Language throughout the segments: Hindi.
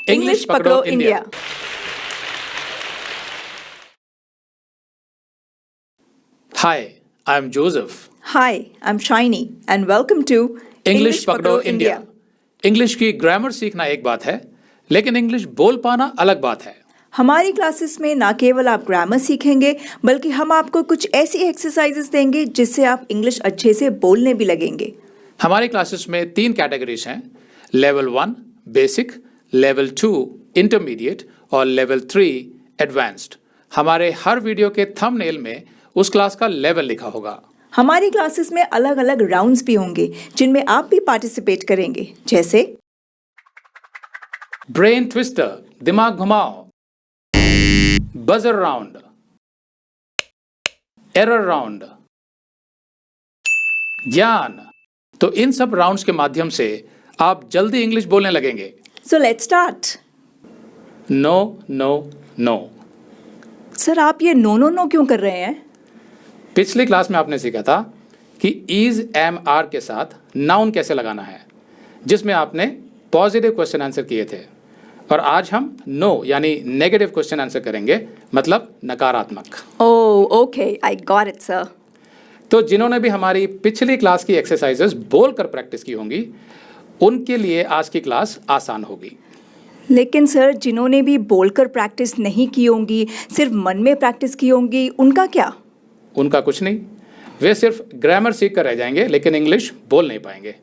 इंग्लिश पकड़ो India. Hi, I'm Joseph. Hi, I'm Shiny and welcome to English पकड़ो इंडिया। इंग्लिश की ग्रामर सीखना एक बात है, लेकिन इंग्लिश बोल पाना अलग बात है। हमारी क्लासेस में ना केवल आप ग्रामर सीखेंगे बल्कि हम आपको कुछ ऐसी एक्सरसाइजेस देंगे जिससे आप इंग्लिश अच्छे से बोलने भी लगेंगे। हमारी क्लासेस में 3 कैटेगरीज हैं, लेवल 1 बेसिक, लेवल 2 इंटरमीडिएट और लेवल 3 एडवांस्ड। हमारे हर वीडियो के थंबनेल में उस क्लास का लेवल लिखा होगा। हमारी क्लासेस में अलग अलग राउंड्स भी होंगे जिनमें आप भी पार्टिसिपेट करेंगे, जैसे ब्रेन ट्विस्टर, दिमाग घुमाओ, बजर राउंड, एरर राउंड, ज्ञान। तो इन सब राउंड्स के माध्यम से आप जल्दी इंग्लिश बोलने लगेंगे। So let's start. No no no. Sir, आप ये नो नो नो क्यों कर रहे हैं? पिछली क्लास में आपने सीखा था कि इज एम आर के साथ नाउन कैसे लगाना है, जिसमें आपने पॉजिटिव क्वेश्चन आंसर किए थे। और आज हम नो यानी नेगेटिव क्वेश्चन आंसर करेंगे, मतलब नकारात्मक। Oh okay, I got it sir. तो जिन्होंने भी हमारी पिछली क्लास की एक्सरसाइजेस बोलकर प्रैक्टिस की होंगी, उनके लिए आज की क्लास आसान होगी। लेकिन सर, जिन्होंने भी बोलकर प्रैक्टिस नहीं की होंगी, सिर्फ मन में प्रैक्टिस की होंगी, उनका क्या? उनका कुछ नहीं, वे सिर्फ ग्रामर सीख कर रह जाएंगे लेकिन इंग्लिश बोल नहीं पाएंगे।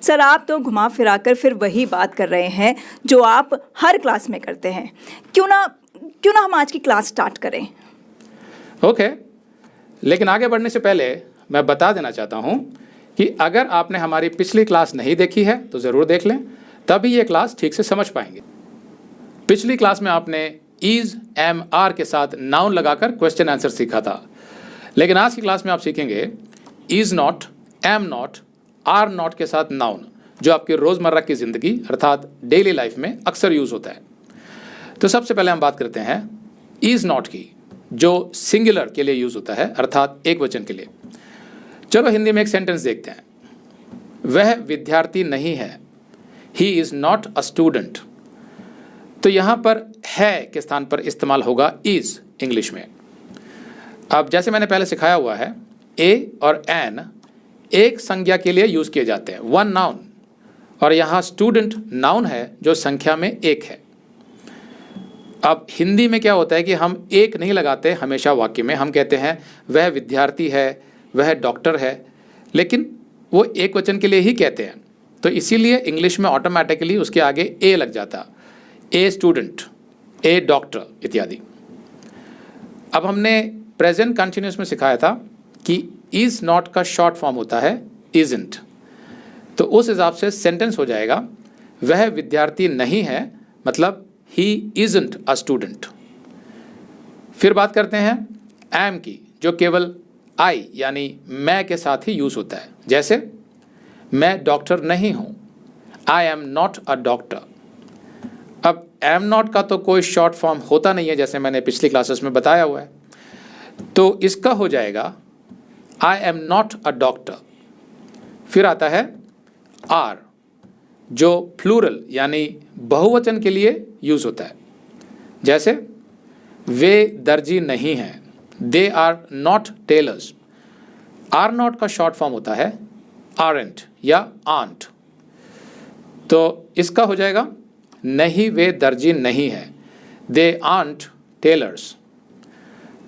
सर, आप तो घुमा फिराकर फिर वही बात कर रहे हैं जो आप हर क्लास में करते हैं। क्यों ना हम आज की क्लास स्टार्ट करें? ओके, लेकिन आगे बढ़ने से पहले मैं बता देना चाहता हूं कि अगर आपने हमारी पिछली क्लास नहीं देखी है तो ज़रूर देख लें, तभी ये क्लास ठीक से समझ पाएंगे। पिछली क्लास में आपने इज एम आर के साथ नाउन लगाकर क्वेश्चन आंसर सीखा था, लेकिन आज की क्लास में आप सीखेंगे is not, am not, are not के साथ नाउन, जो आपकी रोज़मर्रा की ज़िंदगी अर्थात डेली लाइफ में अक्सर यूज़ होता है। तो सबसे पहले हम बात करते हैं इज नॉट की, जो सिंगुलर के लिए यूज़ होता है अर्थात एक वचन के लिए। चलो हिंदी में एक सेंटेंस देखते हैं। वह विद्यार्थी नहीं है, he is not a student. तो यहाँ पर है के स्थान पर इस्तेमाल होगा इज़ इंग्लिश में। अब जैसे मैंने पहले सिखाया हुआ है, ए और एन एक संज्ञा के लिए यूज़ किए जाते हैं, वन नाउन, और यहाँ स्टूडेंट नाउन है जो संख्या में एक है। अब हिंदी में क्या होता है कि हम एक नहीं लगाते हमेशा वाक्य में, हम कहते हैं वह विद्यार्थी है, वह डॉक्टर है, लेकिन वो एक वचन के लिए ही कहते हैं। तो इसीलिए इंग्लिश में ऑटोमेटिकली उसके आगे ए लग जाता, ए स्टूडेंट, ए डॉक्टर इत्यादि। अब हमने प्रेजेंट कंटिन्यूस में सिखाया था कि इज़ नॉट का शॉर्ट फॉर्म होता है इजंट। तो उस हिसाब से सेंटेंस हो जाएगा वह विद्यार्थी नहीं है, मतलब ही इजंट अ स्टूडेंट। फिर बात करते हैं एम की, जो केवल आई यानी मैं के साथ ही यूज़ होता है। जैसे मैं डॉक्टर नहीं हूँ, आई एम नॉट अ डॉक्टर। अब एम नॉट का तो कोई शॉर्ट फॉर्म होता नहीं है, जैसे मैंने पिछली क्लासेस में बताया हुआ है, तो इसका हो जाएगा आई एम नॉट अ डॉक्टर। फिर आता है आर, जो प्लूरल यानी बहुवचन के लिए यूज़ होता है। जैसे वे दर्जी नहीं हैं, they are not tailors. Are not का शॉर्ट फॉर्म होता है आरंट या आंट। तो इसका हो जाएगा नहीं वे दर्जी नहीं हैं, दे आंट टेलर्स।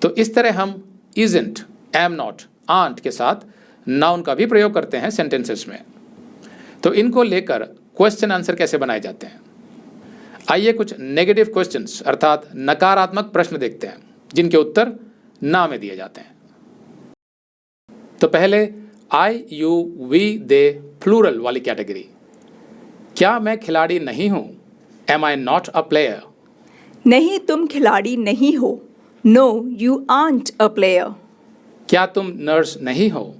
तो इस तरह हम इजंट, एम नॉट, आंट के साथ नाउन का भी प्रयोग करते हैं सेंटेंसेस में। तो इनको लेकर क्वेश्चन आंसर कैसे बनाए जाते हैं, आइए कुछ नेगेटिव क्वेश्चंस अर्थात नकारात्मक प्रश्न देखते हैं जिनके उत्तर ना में दिए जाते हैं। तो पहले I you we they plural वाली कैटेगरी। क्या मैं खिलाड़ी नहीं हूं, am I not a player. नहीं, तुम खिलाड़ी नहीं हो, no you aren't a player. क्या तुम नर्स नहीं हो,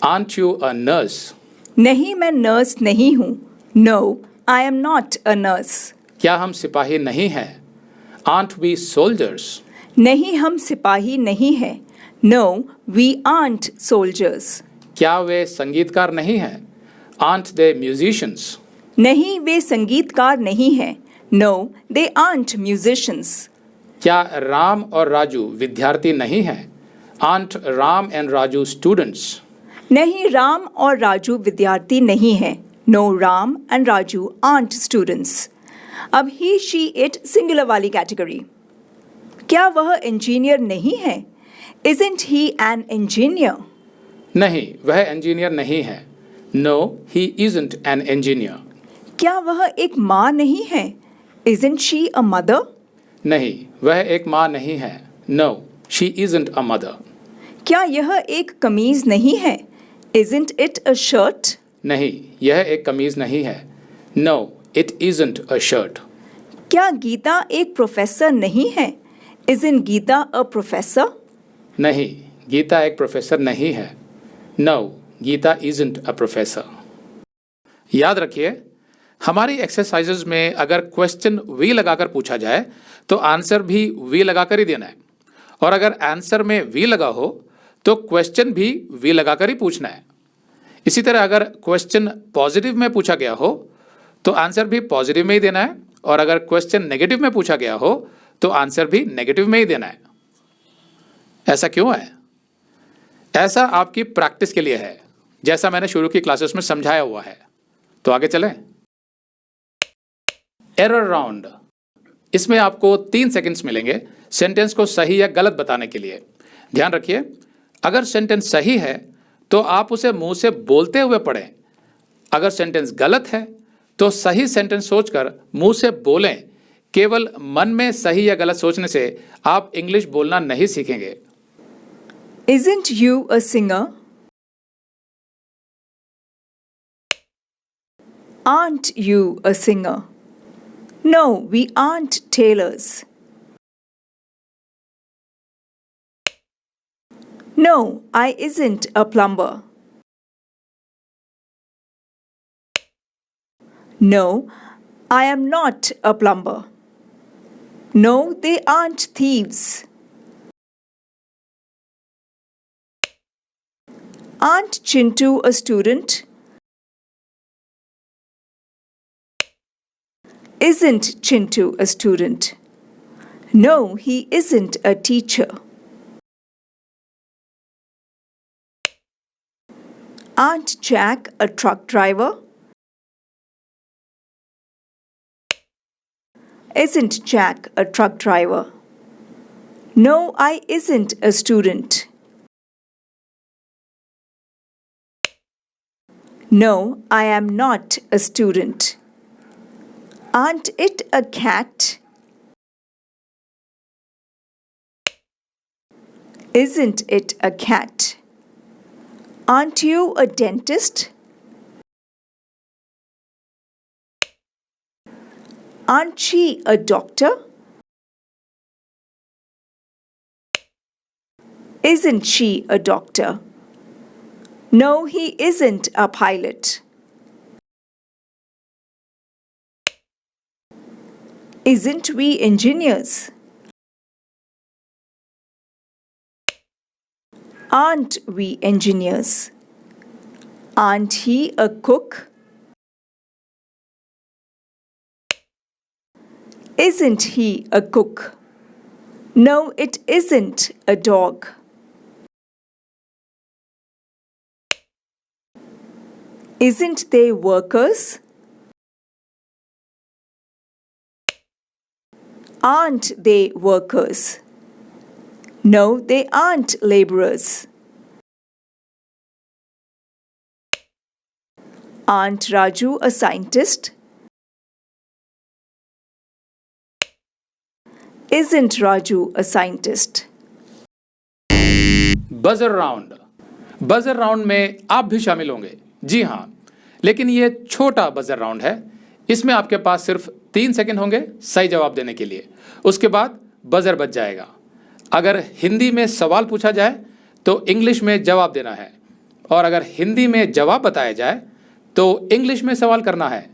आंट यू अ नर्स। नहीं, मैं नर्स नहीं हूँ, no I am not a nurse. क्या हम सिपाही नहीं हैं, आंट वी सोल्जर्स। नहीं, हम सिपाही नहीं हैं, नो वी आंट सोल्जर्स। क्या वे संगीतकार नहीं हैं, आंट दे म्यूजिशियंस। नहीं, वे संगीतकार नहीं हैं, No, they aren't musicians. क्या राम और राजू विद्यार्थी नहीं हैं? Aren't Ram and Raju students? नहीं, राम और राजू विद्यार्थी नहीं हैं. No, Ram and Raju aren't students. अब he, she, it सिंगुलर वाली कैटेगरी. क्या वह इंजीनियर नहीं है? Isn't he an engineer? नहीं, वह इंजीनियर नहीं है. No, he isn't an engineer. क्या वह एक माँ नहीं है? Isn't she a mother? नहीं, वह एक माँ नहीं है. No, she isn't a mother. क्या यह एक कमीज नहीं है? Isn't it a shirt? नहीं, यह एक कमीज नहीं है. No, it isn't a shirt. क्या गीता एक प्रोफेसर नहीं है? Isn't Gita a professor? नहीं, गीता एक प्रोफेसर नहीं है. No, Gita isn't a professor. याद रखिए, हमारी एक्सरसाइजेज में अगर क्वेश्चन वी लगाकर पूछा जाए तो आंसर भी वी लगाकर ही देना है, और अगर आंसर में वी लगा हो तो क्वेश्चन भी वी लगाकर ही पूछना है. इसी तरह अगर क्वेश्चन पॉजिटिव में पूछा गया हो तो आंसर भी पॉजिटिव में ही देना है, और अगर क्वेश्चन नेगेटिव में पूछा गया हो तो आंसर भी नेगेटिव में ही देना है. ऐसा क्यों है? ऐसा आपकी प्रैक्टिस के लिए है, जैसा मैंने शुरू की क्लासेस में समझाया हुआ है. तो आगे चलें. Error round. इसमें आपको 3 सेकंड्स मिलेंगे सेंटेंस को सही या गलत बताने के लिए. ध्यान रखिए, अगर सेंटेंस सही है तो आप उसे मुंह से बोलते हुए पढ़ें. अगर सेंटेंस गलत है तो सही सेंटेंस सोचकर मुंह से बोलें. केवल मन में सही या गलत सोचने से आप इंग्लिश बोलना नहीं सीखेंगे. Isn't you a singer? Aren't you a singer? No, we aren't tailors. No, I isn't a plumber. No, I am not a plumber. No, they aren't thieves. Aren't Chintu a student? Isn't Chintu a student? No, he isn't a teacher. Aren't Jack a truck driver? Isn't Jack a truck driver? No, I isn't a student. No, I am not a student. Aren't it a cat? Isn't it a cat? Aren't you a dentist? Aren't she a doctor? Isn't she a doctor? No, he isn't a pilot. Isn't we engineers? Aren't we engineers? Aren't he a cook? Isn't he a cook? No, it isn't a dog. Isn't they workers? Aren't they workers? No, they aren't laborers. Aren't Raju a scientist? Isn't Raju a scientist? Buzzer round. Buzzer round में आप भी शामिल होंगे. जी हाँ, लेकिन ये छोटा बजर राउंड है. इसमें आपके पास सिर्फ 3 सेकंड होंगे सही जवाब देने के लिए. उसके बाद बजर बज जाएगा. अगर हिंदी में सवाल पूछा जाए तो इंग्लिश में जवाब देना है, और अगर हिंदी में जवाब बताया जाए तो इंग्लिश में सवाल करना है.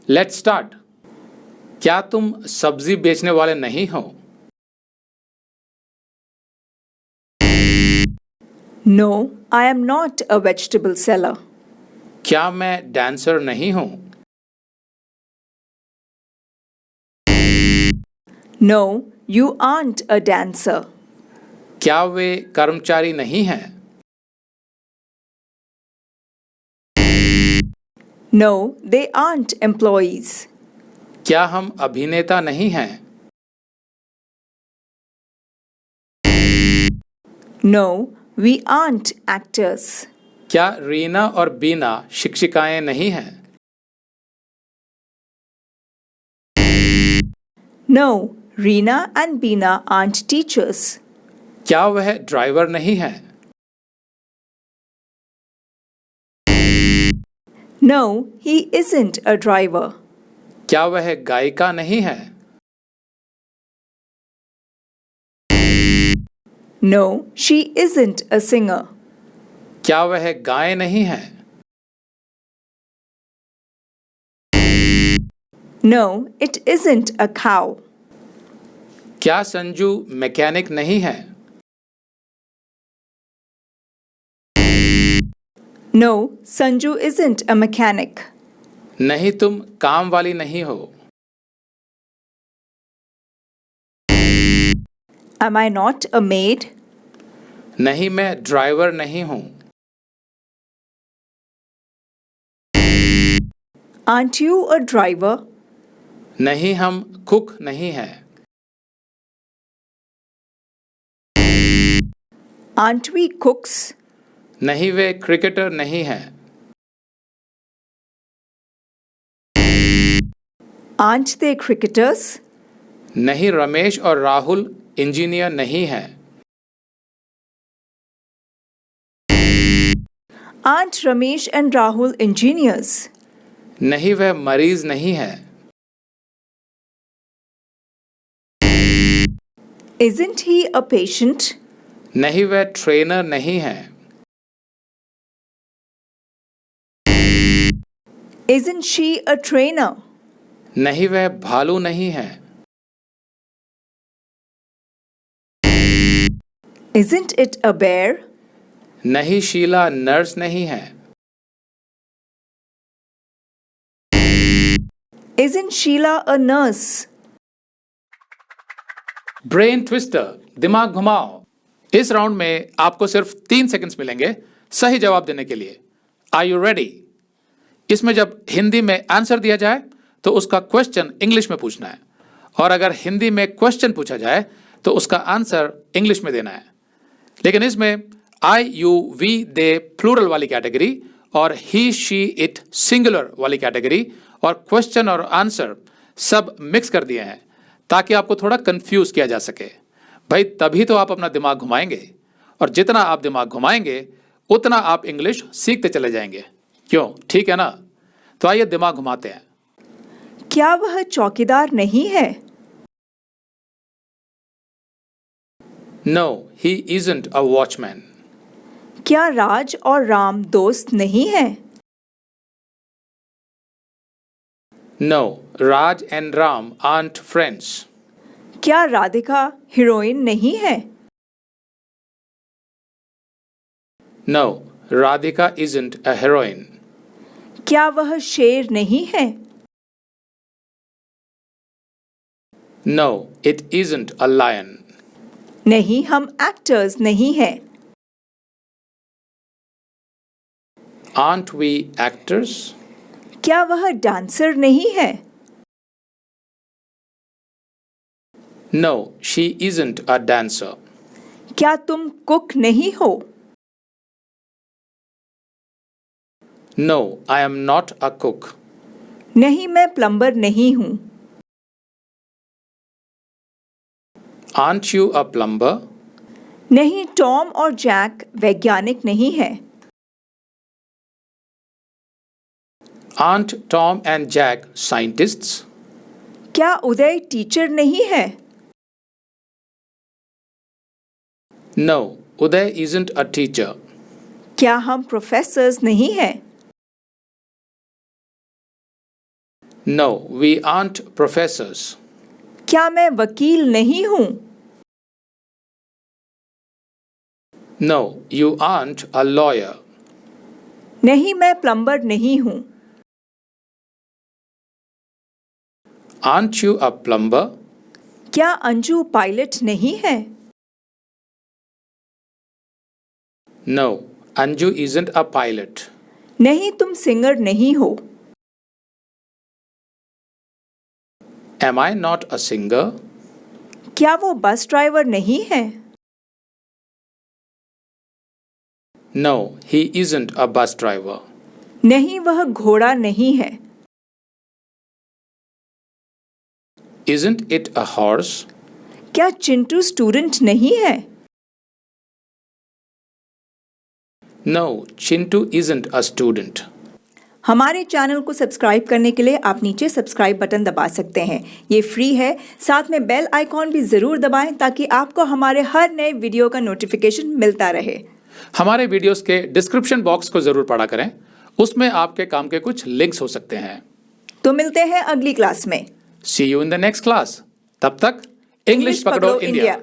Let's start. क्या तुम सब्जी बेचने वाले नहीं हो? No, I am not a vegetable seller. क्या मैं डांसर नहीं हूं? No, you aren't a dancer. क्या वे कर्मचारी नहीं हैं? No, they aren't employees. क्या हम अभिनेता नहीं हैं? No, we aren't actors. क्या रीना और बीना शिक्षिकाएं नहीं हैं? No, Reena and Beena aren't teachers. क्या वह ड्राइवर नहीं हैं? No, he isn't a driver. क्या वह गायिका नहीं है? No, she isn't a singer. क्या वह गाय नहीं है? No, it isn't a cow. क्या संजू मैकेनिक नहीं है? No, Sanju isn't a mechanic. नहीं, तुम काम वाली नहीं हो। Am I not a maid? नहीं, मैं ड्राइवर नहीं हूं। Aren't you a driver? नहीं, हम कुक नहीं हैं। Aren't we cooks? नहीं, वे क्रिकेटर नहीं हैं। Aren't they cricketers? नहीं, रमेश और राहुल इंजीनियर नहीं हैं। Aren't Ramesh and Rahul engineers? नहीं, वह मरीज नहीं है। Isn't he a patient? नहीं, वह ट्रेनर नहीं है। Isn't she a trainer? नहीं, वह भालू नहीं है। Isn't it a bear? नहीं, शीला नर्स नहीं है। Isn't Sheila a nurse? Brain twister, दिमाग घुमाओ। इस राउंड में आपको सिर्फ 3 सेकंड्स मिलेंगे सही जवाब देने के लिए। Are you ready? इसमें जब हिंदी में आंसर दिया जाए तो उसका क्वेश्चन इंग्लिश में पूछना है, और अगर हिंदी में क्वेश्चन पूछा जाए तो उसका आंसर इंग्लिश में देना है। लेकिन इसमें आई यू वी दे प्लूरल वाली कैटेगरी और ही शी इट सिंगुलर वाली कैटेगरी और क्वेश्चन और आंसर सब मिक्स कर दिए हैं ताकि आपको थोड़ा कंफ्यूज किया जा सके। भाई तभी तो आप अपना दिमाग घुमाएंगे, और जितना आप दिमाग घुमाएंगे उतना आप इंग्लिश सीखते चले जाएंगे। क्यों, ठीक है ना? तो आइए दिमाग घुमाते हैं। क्या वह चौकीदार नहीं है? No, he isn't a watchman. क्या राज और राम दोस्त नहीं हैं? No, Raj and Ram aren't friends. क्या राधिका हीरोइन नहीं है? No, Radhika isn't a heroine. क्या वह शेर नहीं है? No, it isn't a lion. नहीं, हम एक्टर्स नहीं हैं। Aren't we actors? क्या वह डांसर नहीं है? No, she isn't a dancer. क्या तुम कुक नहीं हो? No, I am not a cook. नहीं, मैं प्लम्बर नहीं हूँ। Aren't you a plumber? नहीं, टॉम और जैक वैज्ञानिक नहीं है। Aren't Tom and Jack scientists? क्या उदय टीचर नहीं है? No, Uday isn't a teacher. क्या हम प्रोफेसर्स नहीं हैं? No, we aren't professors. क्या मैं वकील नहीं हूँ? No, you aren't a lawyer. नहीं, मैं प्लम्बर नहीं हूँ। Aren't you a plumber? क्या अंजू पायलट नहीं है? No, Anju isn't a pilot. नहीं, तुम सिंगर नहीं हो। Am I not a singer? क्या वो बस ड्राइवर नहीं है? No, he isn't a bus driver. नहीं, वह घोड़ा नहीं है। Isn't it a horse? क्या चिंटू स्टूडेंट नहीं है? No, Chintu isn't a student. हमारे चैनल को सब्सक्राइब करने के लिए आप नीचे सब्सक्राइब बटन दबा सकते हैं। ये फ्री है। साथ में बेल आइकॉन भी जरूर दबाएं ताकि आपको हमारे हर नए वीडियो का नोटिफिकेशन मिलता रहे। हमारे वीडियोस के डिस्क्रिप्शन बॉक्स को जरूर पढ़ा करें, उसमें आपके काम के कुछ लिंक्स हो सकते हैं। तो मिलते हैं अगली क्लास में। See you in the next class. तब तक इंग्लिश पकड़ो इंडिया।